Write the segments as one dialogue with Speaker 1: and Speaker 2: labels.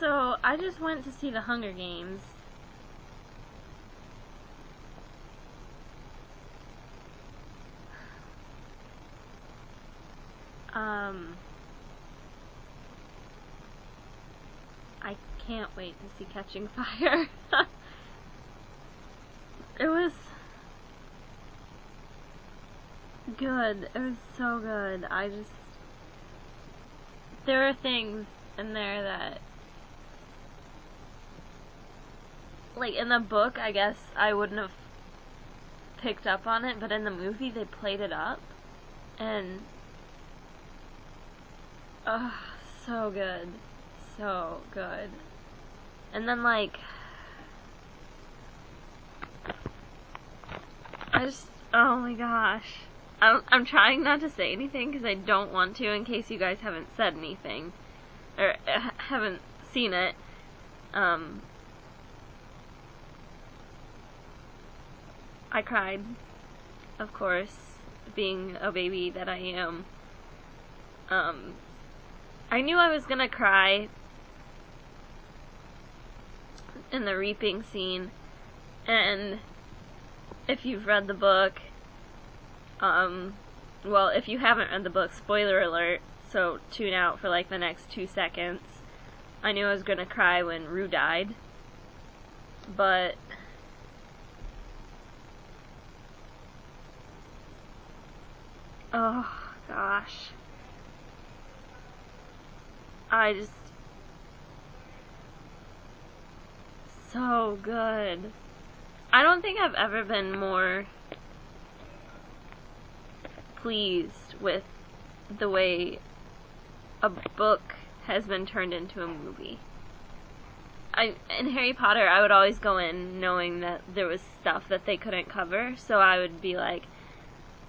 Speaker 1: So, I just went to see The Hunger Games. I can't wait to see Catching Fire. It was good. It was so good. There are things in there that, like, in the book, I guess I wouldn't have picked up on it, but in the movie they played it up, and so good. So good. And then, like, oh my gosh. I'm trying not to say anything because I don't want to, in case you guys haven't said anything, or haven't seen it. I cried, of course, being a baby that I am. I knew I was gonna cry in the reaping scene, and if you've read the book, well, if you haven't read the book, spoiler alert, so tune out for like the next 2 seconds. I knew I was gonna cry when Rue died, but oh gosh, so good. I don't think I've ever been more pleased with the way a book has been turned into a movie. In Harry Potter, I would always go in knowing that there was stuff that they couldn't cover, so I would be like,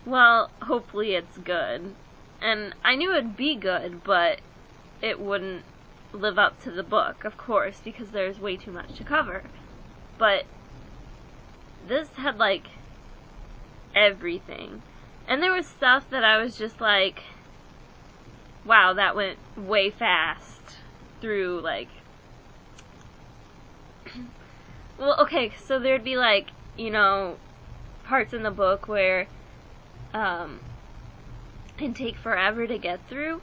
Speaker 1: well, hopefully it's good. And I knew it'd be good, but it wouldn't live up to the book, of course, because there's way too much to cover. But this had, like, everything. And there was stuff that I was just like, wow, that went way fast through, like, well, okay, so there'd be, like, you know, parts in the book where it'd take forever to get through,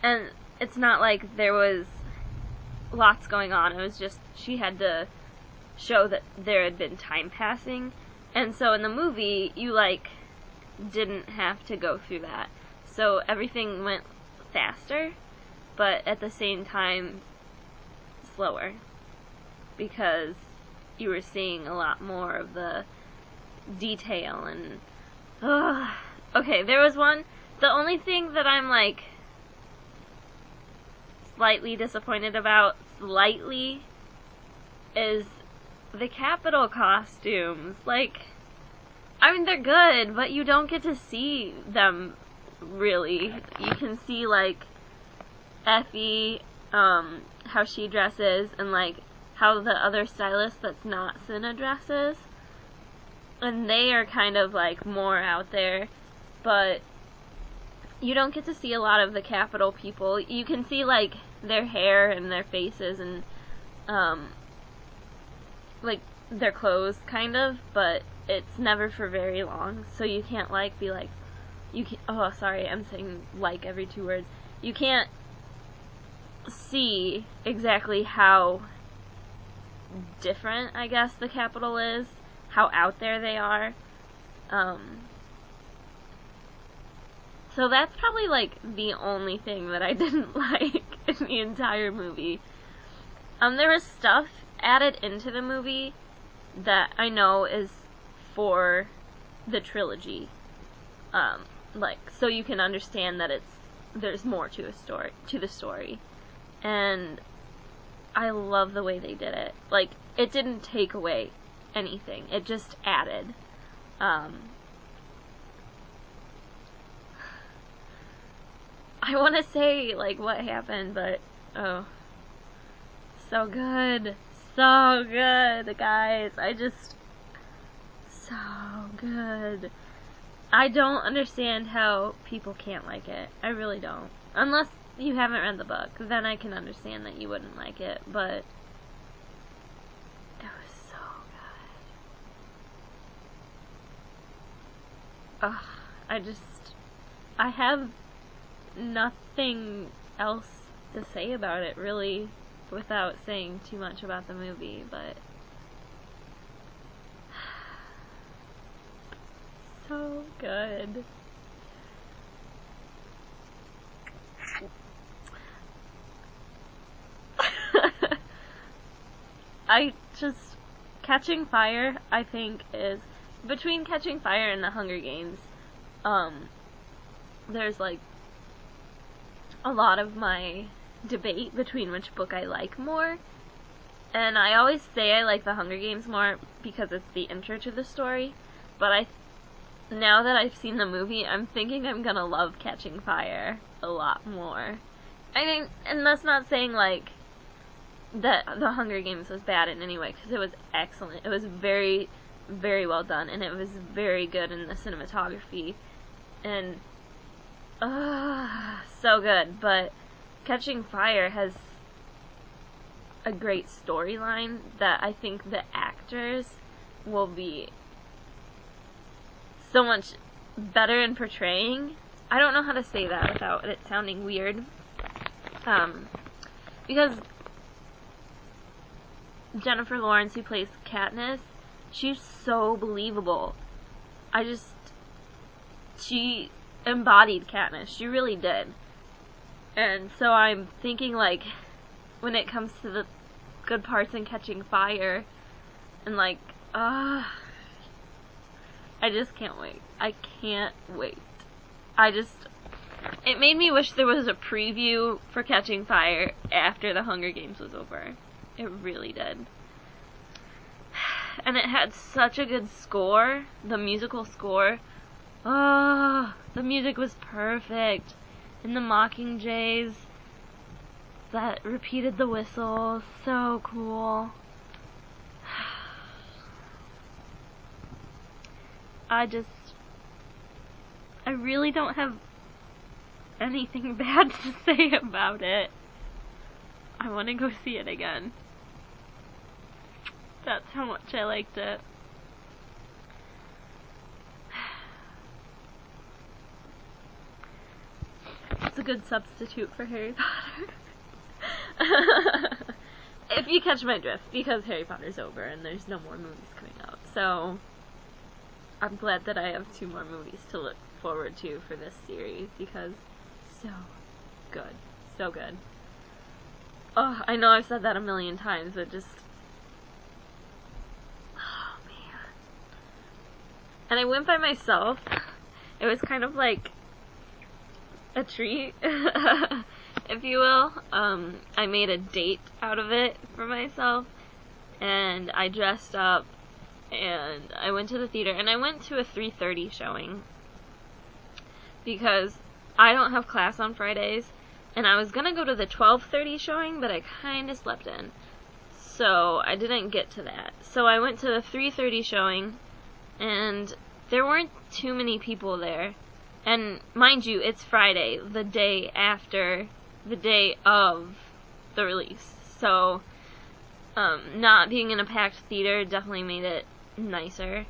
Speaker 1: and it's not like there was lots going on. It was just she had to show that there had been time passing, and so in the movie you, like, didn't have to go through that, so everything went faster, but at the same time slower, because you were seeing a lot more of the detail. And okay, there was one, the only thing that I'm, like, slightly disappointed about, is the Capitol costumes. Like, I mean, they're good, but you don't get to see them, really. You can see, like, Effie, how she dresses, and, like, how the other stylist that's not Cinna dresses. And they are kind of, like, more out there, but you don't get to see a lot of the Capitol people. You can see, like, their hair and their faces and, like, their clothes, kind of, but it's never for very long, so you can't, like, be like, oh, sorry, I'm saying like every 2 words. You can't see exactly how different, I guess, the Capitol is, how out there they are. So that's probably, like, the only thing that I didn't like in the entire movie. There was stuff added into the movie that I know is for the trilogy. Like, so you can understand that there's more to the story. And I love the way they did it. Like, it didn't take away anything. It just added. I want to say, like, what happened, but, oh. So good. So good, guys. So good. I don't understand how people can't like it. I really don't. Unless you haven't read the book, then I can understand that you wouldn't like it, but it was so good. Ugh, I have nothing else to say about it, really, without saying too much about the movie, but so good. Catching Fire, I think, is between Catching Fire and The Hunger Games. There's like a lot of my debate between which book I like more, and I always say I like The Hunger Games more because it's the intro to the story, but now that I've seen the movie, I'm thinking I'm gonna love Catching Fire a lot more. I mean, and that's not saying like that The Hunger Games was bad in any way, because it was excellent. It was very, very well done, and it was very good in the cinematography, and so good. But Catching Fire has a great storyline that I think the actors will be so much better in portraying. I don't know how to say that without it sounding weird. Because Jennifer Lawrence, who plays Katniss, she's so believable. She embodied Katniss. She really did. And so I'm thinking, like, when it comes to the good parts in Catching Fire, and like, I just can't wait. I can't wait. It made me wish there was a preview for Catching Fire after The Hunger Games was over. It really did. And it had such a good score, the musical score. Oh, the music was perfect. And the Mockingjays that repeated the whistle, so cool. I really don't have anything bad to say about it. I want to go see it again. That's how much I liked it. It's a good substitute for Harry Potter. If you catch my drift, because Harry Potter's over and there's no more movies coming out. So I'm glad that I have 2 more movies to look forward to for this series, because so good. So good. Oh, I know I've said that a million times, but just, oh man. And I went by myself. It was kind of like a treat, if you will. I made a date out of it for myself, and I dressed up, and I went to the theater, and I went to a 3:30 showing, because I don't have class on Fridays, and I was gonna go to the 12:30 showing, but I kinda slept in, so I didn't get to that. So I went to the 3:30 showing, and there weren't too many people there. And mind you, it's Friday, the day of the release. So, not being in a packed theater definitely made it nicer.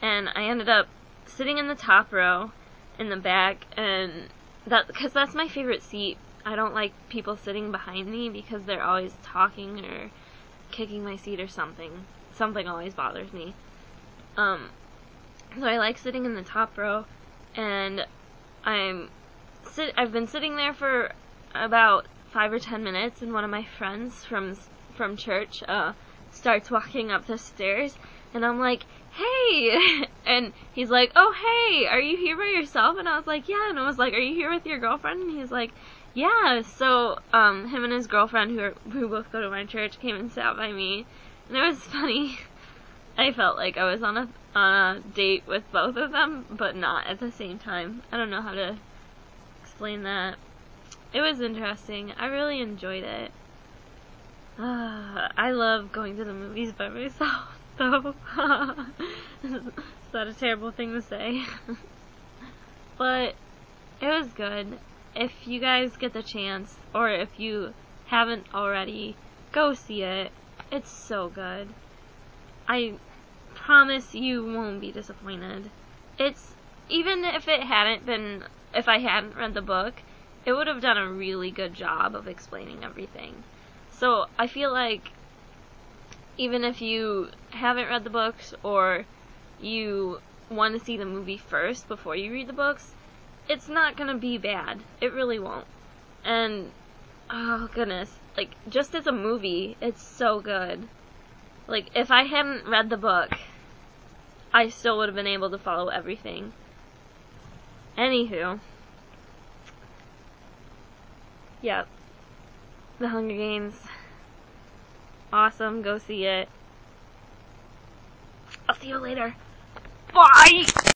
Speaker 1: And I ended up sitting in the top row in the back, and because that's my favorite seat. I don't like people sitting behind me because they're always talking or kicking my seat or something. Something always bothers me. So I like sitting in the top row, and I've been sitting there for about 5 or 10 minutes, and one of my friends from church starts walking up the stairs, and I'm like, hey, and he's like, oh hey, are you here by yourself? And I was like, yeah. And I was like, are you here with your girlfriend? And he's like, yeah. So him and his girlfriend, who both go to my church, came and sat by me, and it was funny. I felt like I was on a date with both of them, but not at the same time. I don't know how to explain that. It was interesting. I really enjoyed it. I love going to the movies by myself, so is that a terrible thing to say? But it was good. if you guys get the chance, or if you haven't already, go see it. It's so good. I promise you won't be disappointed. It's, even if I hadn't read the book, it would have done a really good job of explaining everything. So I feel like even if you haven't read the books, or you want to see the movie first before you read the books, it's not gonna be bad. It really won't. And, oh goodness, like, just as a movie, it's so good. Like, if I hadn't read the book, I still would have been able to follow everything. Anywho. Yep. The Hunger Games. Awesome, go see it. I'll see you later. Bye!